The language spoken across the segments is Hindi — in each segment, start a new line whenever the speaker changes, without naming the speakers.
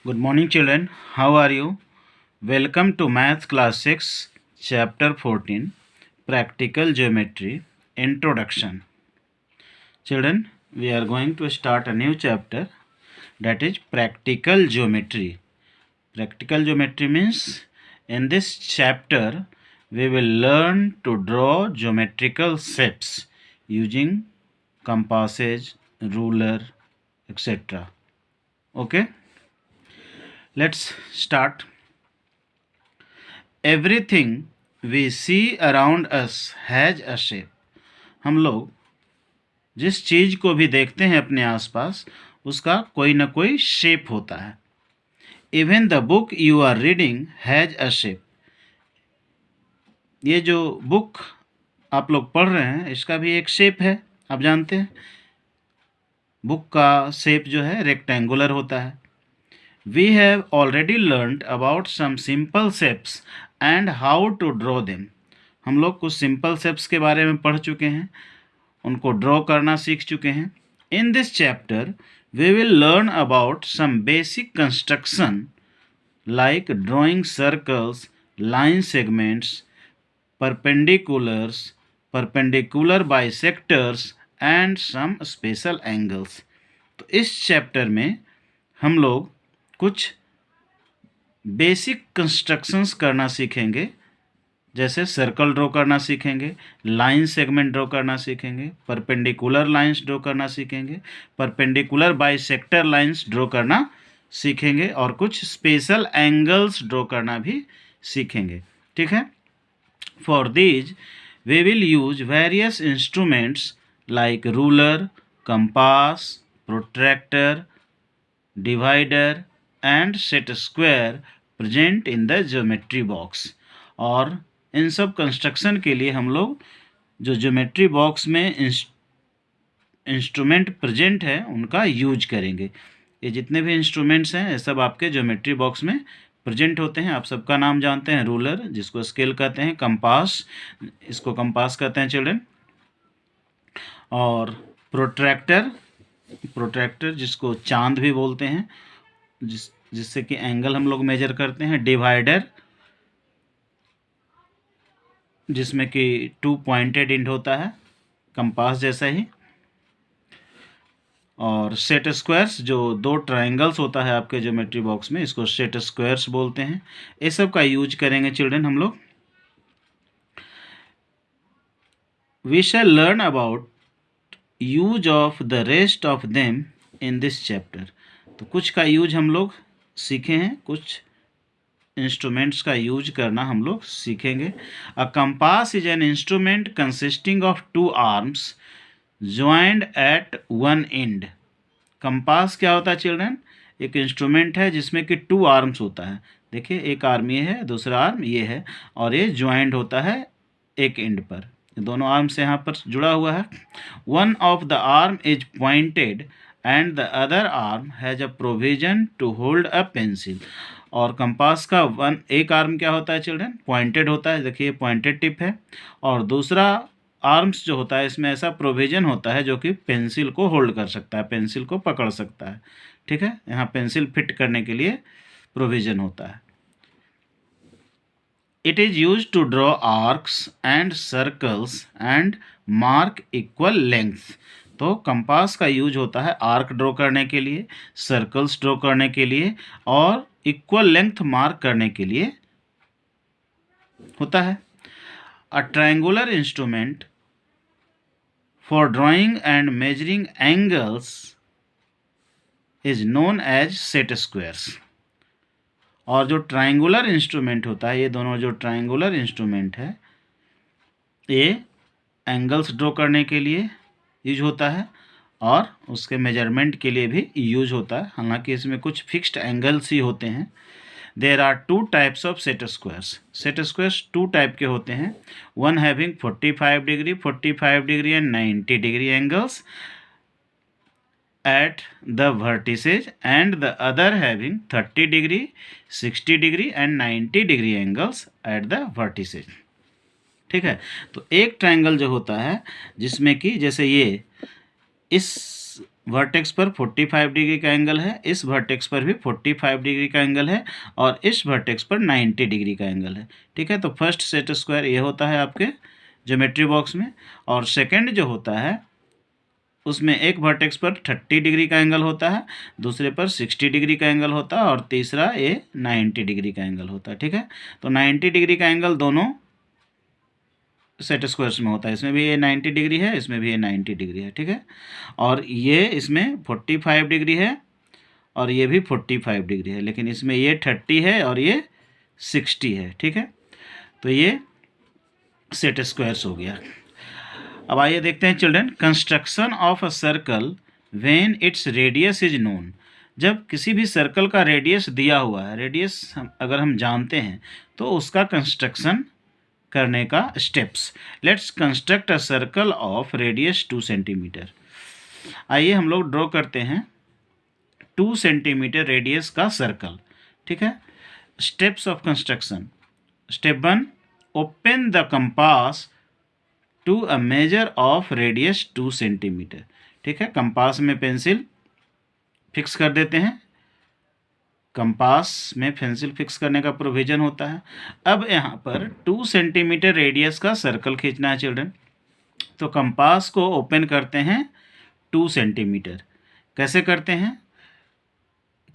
Good morning, children. How are you? Welcome to Maths Class 6, Chapter 14, Practical Geometry, Introduction. Children, we are going to start a new chapter, that is Practical Geometry. Practical Geometry means in this chapter we will learn to draw geometrical shapes using compasses, ruler, etc. Okay, let's start. Everything we see around us has a shape. हम लोग जिस चीज़ को भी देखते हैं अपने आसपास उसका कोई ना कोई शेप होता है. Even the book you are reading has a shape. ये जो बुक आप लोग पढ़ रहे हैं इसका भी एक शेप है, आप जानते हैं. बुक का शेप जो है रेक्टेंगुलर होता है. We have already learned about some simple shapes and how to draw them. हम लोग कुछ सिंपल शेप्स के बारे में पढ़ चुके हैं, उनको ड्रॉ करना सीख चुके हैं. In this chapter, we will learn about some basic construction like drawing circles, line segments, perpendiculars, perpendicular bisectors and some special angles. तो इस चैप्टर में हम लोग कुछ बेसिक कंस्ट्रक्शंस करना सीखेंगे, जैसे सर्कल ड्रॉ करना सीखेंगे, लाइन सेगमेंट ड्रॉ करना सीखेंगे, परपेंडिकुलर लाइंस ड्रॉ करना सीखेंगे, परपेंडिकुलर बाइसेक्टर लाइंस ड्रॉ करना सीखेंगे और कुछ स्पेशल एंगल्स ड्रॉ करना भी सीखेंगे. ठीक है. For these we will use various instruments like ruler, compass, protractor, divider and set square present in the geometry box. और इन सब कंस्ट्रक्शन के लिए हम लोग जो ज्योमेट्री बॉक्स में इंस्ट्रूमेंट प्रेजेंट है उनका यूज करेंगे. ये जितने भी इंस्ट्रूमेंट्स हैं ये सब आपके ज्योमेट्री बॉक्स में प्रेजेंट होते हैं. आप सबका नाम जानते हैं. रूलर जिसको स्केल कहते हैं, कंपास इसको कंपास कहते हैं चिल्ड्रन, और प्रोट्रैक्टर जिसको चांद भी बोलते हैं, जिससे कि एंगल हम लोग मेजर करते हैं. डिवाइडर जिसमें कि 2 पॉइंटेड एंड होता है कंपास जैसा ही. और सेट स्क्वायर्स जो 2 ट्रायंगल्स होता है आपके ज्योमेट्री बॉक्स में, इसको सेट स्क्वायर्स बोलते हैं. ये सब का यूज करेंगे चिल्ड्रन हम लोग. We shall learn about use of the rest of them in this chapter. तो कुछ का यूज हम लोग सीखे हैं, कुछ इंस्ट्रूमेंट्स का यूज करना हम लोग सीखेंगे. A compass is an instrument consisting of 2 arms joined at one end. Compass क्या होता है चिल्ड्रन? एक इंस्ट्रूमेंट है जिसमें कि 2 आर्म्स होता है. देखिए, एक आर्म ये है, दूसरा आर्म ये है, और ये ज्वाइंट होता है एक एंड पर. दोनों आर्म्स यहाँ पर जुड़ा हुआ है. One of the arm is pointed and the other arm has a provision to hold a pencil. और कंपास का एक आर्म क्या होता है चिल्ड्रन? पॉइंटेड होता है. देखिए पॉइंटेड टिप है. और दूसरा आर्म्स जो होता है इसमें ऐसा प्रोविजन होता है जो कि पेंसिल को होल्ड कर सकता है, पेंसिल को पकड़ सकता है. ठीक है, यहाँ पेंसिल फिट करने के लिए प्रोविजन होता है. It is use to draw arcs and circles and mark equal length. तो कंपास का यूज होता है आर्क ड्रॉ करने के लिए, सर्कल्स ड्रॉ करने के लिए और इक्वल लेंथ मार्क करने के लिए होता है. A triangular instrument for drawing and measuring angles is known as set squares. और जो ट्रायंगुलर इंस्ट्रूमेंट होता है, ये दोनों जो ट्रायंगुलर इंस्ट्रूमेंट है ये एंगल्स ड्रॉ करने के लिए यूज होता है और उसके मेजरमेंट के लिए भी यूज होता है. हालांकि इसमें कुछ फिक्स्ड एंगल्स ही होते हैं. There are 2 types of set squares. Set squares 2 type के होते हैं. One having 45 degree, 45 degree and 90 degree angles at the vertices and the other having 30 degree, 60 degree and 90 degree angles at the vertices. ठीक है. तो एक ट्रायंगल जो होता है जिसमें कि जैसे ये इस वर्टेक्स पर 45 डिग्री का एंगल है, इस वर्टेक्स पर भी 45 डिग्री का एंगल है और इस वर्टेक्स पर 90 डिग्री का एंगल है। ठीक है, तो फर्स्ट सेट स्क्वायर ये होता है आपके ज्योमेट्री बॉक्स में, और सेकंड जो होता है उसमें एक वर्टेक्स पर 30 डिग्री का एंगल होता है, दूसरे पर 60 डिग्री का एंगल होता है और तीसरा ये 90 डिग्री का एंगल होता है। ठीक है, तो 90 डिग्री का एंगल दोनों सेट स्क्वायर्स में होता है, इसमें भी ये 90 डिग्री है, इसमें भी ये 90 डिग्री है। ठीक है, और ये इसमें 45 डिग्री है और ये भी 45 डिग्री है, लेकिन इसमें ये 30 है और ये 60 है। ठीक है, तो ये सेट स्क्वायर्स हो गया। अब आइए देखते हैं children, construction of a circle when its radius is known. जब किसी भी सर्कल का रेडियस दिया हुआ है, रेडियस अगर हम जानते हैं तो उसका कंस्ट्रक्शन करने का steps. Let's construct a circle of radius 2 centimetre. आइए हम लोग ड्रॉ करते हैं 2 सेंटीमीटर रेडियस का सर्कल। ठीक है, steps of construction. Step 1, open the compass to a measure of radius 2 centimetre. ठीक है, कंपास में पेंसिल फिक्स कर देते हैं, कंपास में पेंसिल फिक्स करने का प्रोविज़न होता है। अब यहाँ पर 2 सेंटीमीटर रेडियस का सर्कल खींचना है चिल्ड्रन, तो कंपास को ओपन करते हैं 2 सेंटीमीटर। कैसे करते हैं,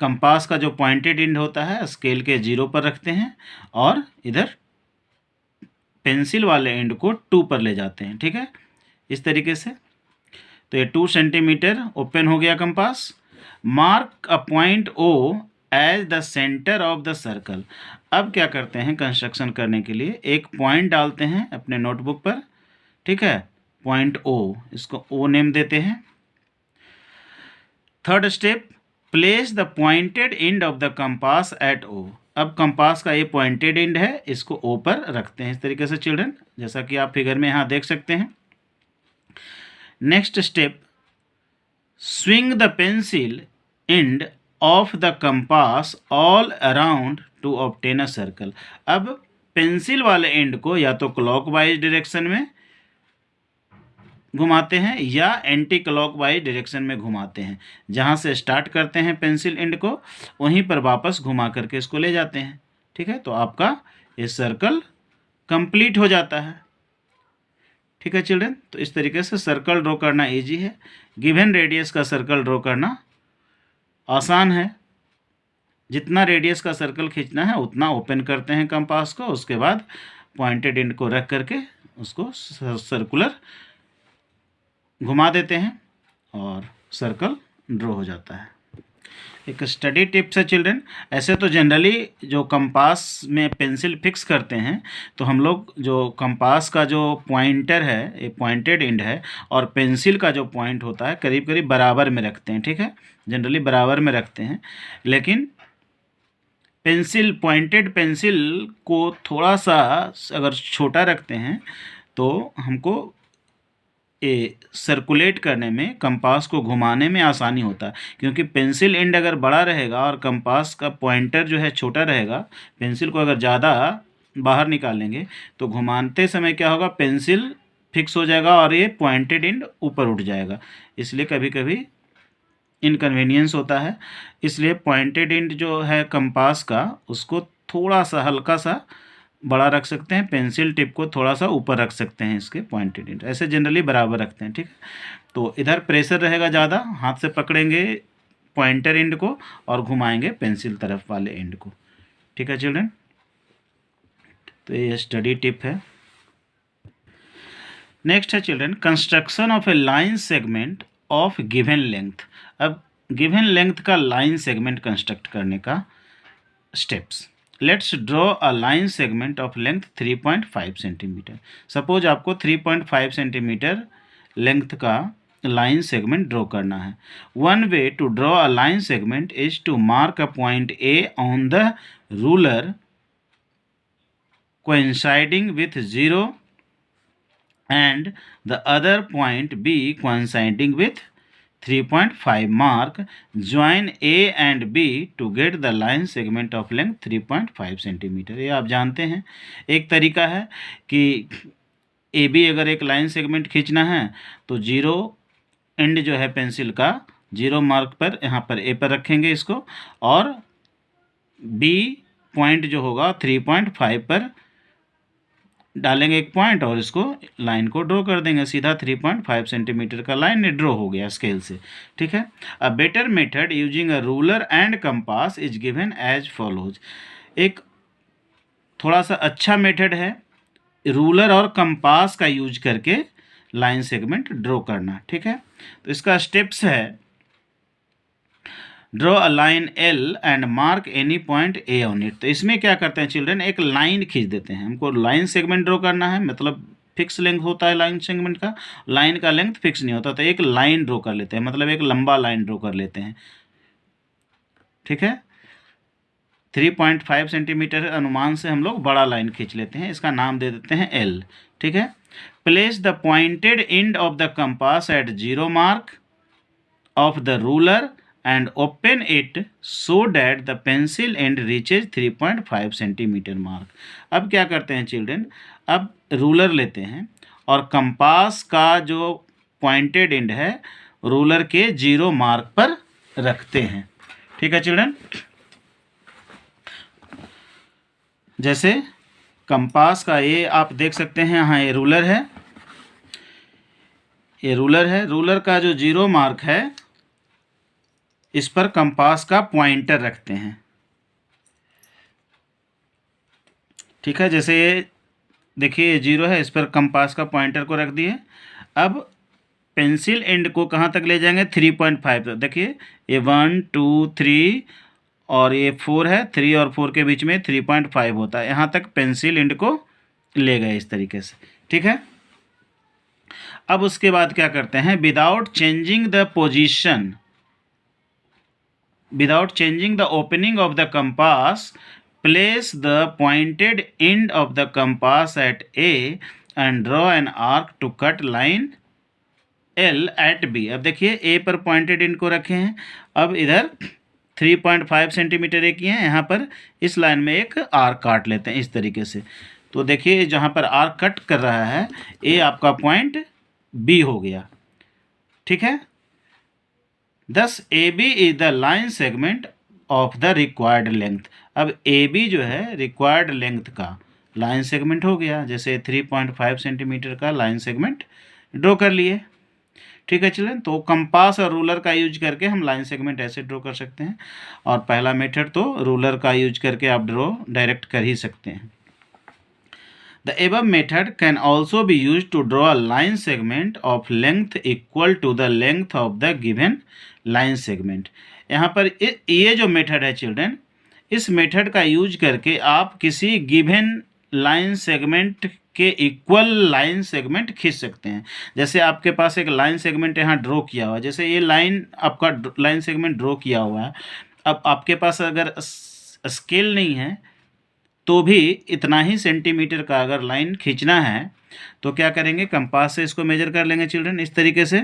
कंपास का जो पॉइंटेड एंड होता है स्केल के 0 पर रखते हैं और इधर पेंसिल वाले एंड को 2 पर ले जाते हैं। ठीक है, इस तरीके से। तो ये 2 सेंटीमीटर ओपन हो गया compass. Mark a point O as the centre of the circle. अब क्या करते हैं, कंस्ट्रक्शन करने के लिए एक पॉइंट डालते हैं अपने नोटबुक पर। ठीक है, पॉइंट ओ, इसको ओ नेम देते हैं। Third step, place the pointed end of the compass at O. अब कंपास का ये पॉइंटेड एंड है, इसको ओ पर रखते हैं इस तरीके से चिल्ड्रन, जैसा कि आप फिगर में यहाँ देख सकते हैं। Next step, swing the pencil and of the compass all around two obtain a circle. अब पेंसिल वाले एंड को या तो क्लॉकवाइज डायरेक्शन में घुमाते हैं या एंटी क्लॉकवाइज डायरेक्शन में घुमाते हैं। जहाँ से स्टार्ट करते हैं पेंसिल एंड को, वहीं पर वापस घुमा करके इसको ले जाते हैं। ठीक है, तो आपका ये सर्कल कंप्लीट हो जाता है। ठीक है चिल्ड्रन, तो इस तरीके से सर्कल ड्रॉ करना इजी है। गिवन रेडियस का सर्कल ड्रॉ करना आसान है। जितना रेडियस का सर्कल खींचना है उतना ओपन करते हैं कंपास को, उसके बाद पॉइंटेड एंड को रख करके उसको सर्कुलर घुमा देते हैं और सर्कल ड्रॉ हो जाता है। एक स्टडी टिप्स है चिल्ड्रन, ऐसे तो जनरली जो कंपास में पेंसिल फिक्स करते हैं तो हम लोग जो कंपास का जो पॉइंटर है, ये पॉइंटेड एंड है, और पेंसिल का जो पॉइंट होता है करीब करीब बराबर में रखते हैं। ठीक है, जनरली बराबर में रखते हैं, लेकिन पेंसिल, पॉइंटेड पेंसिल को थोड़ा सा अगर छोटा रखते हैं तो हमको ये सर्कुलेट करने में, कंपास को घुमाने में आसानी होता है। क्योंकि पेंसिल एंड अगर बड़ा रहेगा और कंपास का पॉइंटर जो है छोटा रहेगा, पेंसिल को अगर ज़्यादा बाहर निकालेंगे तो घुमाते समय क्या होगा, पेंसिल फिक्स हो जाएगा और ये पॉइंटेड एंड ऊपर उठ जाएगा। इसलिए कभी कभी इनकन्वीनियंस होता है। इसलिए पॉइंटेड एंड जो है कंपास का, उसको थोड़ा सा हल्का सा बड़ा रख सकते हैं, पेंसिल टिप को थोड़ा सा ऊपर रख सकते हैं इसके पॉइंटेड एंड, ऐसे जनरली बराबर रखते हैं। ठीक है, तो इधर प्रेशर रहेगा ज़्यादा, हाथ से पकड़ेंगे पॉइंटर एंड को और घुमाएंगे पेंसिल तरफ वाले एंड को। ठीक है चिल्ड्रन, तो ये स्टडी टिप है। नेक्स्ट है children, construction of a line segment of given length. अब गिवन लेंथ का लाइन सेगमेंट कंस्ट्रक्ट करने का steps. Let's draw a line segment of length 3.5 centimetre. Suppose आपको 3.5 सेंटीमीटर लेंथ का लाइन सेगमेंट ड्रॉ करना है। One way to draw a line segment is to mark a point A on the ruler coinciding with 0 and the other point B coinciding with 3.5. Mark, join A and B to get the line segment of length 3.5 centimetre. ये आप जानते हैं, एक तरीका है कि ए बी अगर एक लाइन सेगमेंट खींचना है तो 0 एंड जो है पेंसिल का 0 मार्क पर यहाँ पर ए पर रखेंगे इसको, और बी पॉइंट जो होगा 3.5 पर डालेंगे एक पॉइंट और इसको लाइन को ड्रॉ कर देंगे सीधा। 3.5 सेंटीमीटर का लाइन ड्रॉ हो गया स्केल से, ठीक है। A better method using a ruler and compass is given as follows. एक थोड़ा सा अच्छा मेथड है रूलर और कंपास का यूज करके लाइन सेगमेंट ड्रॉ करना, ठीक है। तो इसका स्टेप्स है, draw a line L and mark any point A on it. तो इसमें क्या करते हैं चिल्ड्रन, एक लाइन खींच देते हैं। हमको लाइन सेगमेंट ड्रॉ करना है, मतलब फिक्स लेंथ होता है लाइन सेगमेंट का, लाइन का लेंथ फिक्स नहीं होता। तो एक लाइन ड्रॉ कर लेते हैं, मतलब एक लंबा लाइन ड्रॉ कर लेते हैं, ठीक है। 3.5 सेंटीमीटर अनुमान से हम लोग बड़ा लाइन खींच लेते हैं, इसका नाम दे देते हैं एल, ठीक है। Place the pointed end of the compass at 0 mark of the ruler and open it so that the pencil end reaches 3.5 centimetre mark. अब क्या करते हैं चिल्ड्रन, अब रूलर लेते हैं और कंपास का जो पॉइंटेड एंड है रूलर के 0 मार्क पर रखते हैं, ठीक है चिल्ड्रन। जैसे कंपास का ये आप देख सकते हैं, यहाँ ये रूलर है, ये रूलर है। रूलर का जो 0 मार्क है इस पर कंपास का पॉइंटर रखते हैं, ठीक है। जैसे ये देखिए ये 0 है, इस पर कंपास का पॉइंटर को रख दिए। अब पेंसिल एंड को कहाँ तक ले जाएंगे, 3.5 तक। देखिए ये 1 2 3 और ये 4 है, 3 और 4 के बीच में 3.5 होता है, यहाँ तक पेंसिल एंड को ले गए इस तरीके से, ठीक है। अब उसके बाद क्या करते हैं, without changing the position, without changing the opening of the compass, place the pointed end of the compass at A and draw an arc to cut line L at B। अब देखिए A पर pointed end को रखे हैं, अब इधर 3.5 सेंटीमीटर एक किए हैं, यहाँ पर इस लाइन में एक आर्क काट लेते हैं इस तरीके से। तो देखिए जहाँ पर आर्क कट कर रहा है A आपका पॉइंट B हो गया, ठीक है। Thus AB is the line segment of the required length। अब AB जो है रिक्वायर्ड लेंथ का लाइन सेगमेंट हो गया। जैसे 3.5 सेंटीमीटर का लाइन सेगमेंट ड्रॉ कर लिए, ठीक है चिल्ड्रन। तो कंपास और रूलर का यूज करके हम लाइन सेगमेंट ऐसे ड्रॉ कर सकते हैं, और पहला मेथड तो रूलर का यूज करके आप ड्रॉ डायरेक्ट कर ही सकते हैं। The above method can also be used to draw a line segment of length equal to the length of the given line segment। यहाँ पर ये जो मेथड है चिल्ड्रन, इस मेथड का यूज करके आप किसी गिवन लाइन सेगमेंट के इक्वल लाइन सेगमेंट खींच सकते हैं। जैसे आपके पास एक लाइन सेगमेंट यहाँ ड्रॉ किया हुआ है, जैसे ये लाइन आपका लाइन सेगमेंट ड्रॉ किया हुआ है। अब आपके पास अगर स्केल नहीं है तो भी इतना ही सेंटीमीटर का अगर लाइन खींचना है तो क्या करेंगे, कंपास से इसको मेजर कर लेंगे चिल्ड्रन इस तरीके से,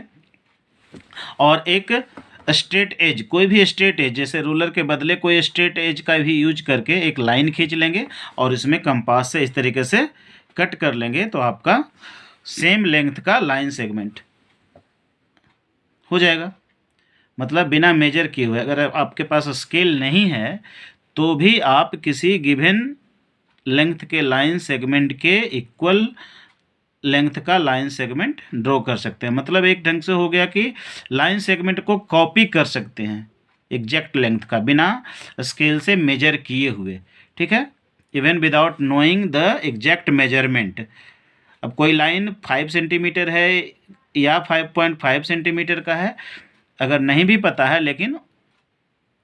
और एक स्ट्रेट एज, कोई भी स्ट्रेट एज, जैसे रूलर के बदले कोई स्ट्रेट एज का भी यूज करके एक लाइन खींच लेंगे और इसमें कंपास से इस तरीके से कट कर लेंगे, तो आपका सेम लेंथ का लाइन सेगमेंट हो जाएगा। मतलब बिना मेजर किए हुए, अगर आपके पास स्केल नहीं है तो भी आप किसी गिवन लेंथ के लाइन सेगमेंट के इक्वल लेंथ का लाइन सेगमेंट ड्रॉ कर सकते हैं। मतलब एक ढंग से हो गया कि लाइन सेगमेंट को कॉपी कर सकते हैं एग्जैक्ट लेंथ का, बिना स्केल से मेजर किए हुए, ठीक है, even without knowing the exact measurement. अब कोई लाइन 5 सेंटीमीटर है या 5.5 सेंटीमीटर का है, अगर नहीं भी पता है, लेकिन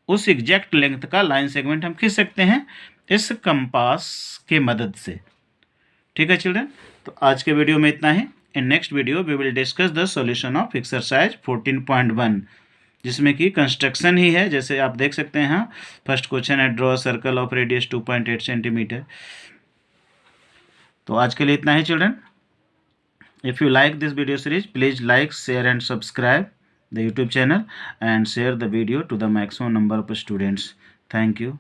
उस एग्जैक्ट लेंथ का लाइन सेगमेंट हम खींच सकते हैं इस कंपास के मदद से, ठीक है चिल्ड्रन। तो आज के वीडियो में इतना ही। In next video we will discuss the solution of exercise 14.1, जिसमें कि कंस्ट्रक्शन ही है। जैसे आप देख सकते हैं यहाँ फर्स्ट क्वेश्चन है, draw circle of radius 2.8 centimetre. तो आज के लिए इतना ही children. If you like this video series, please like, share and subscribe the YouTube channel and share the video to the maximum number of students. Thank you.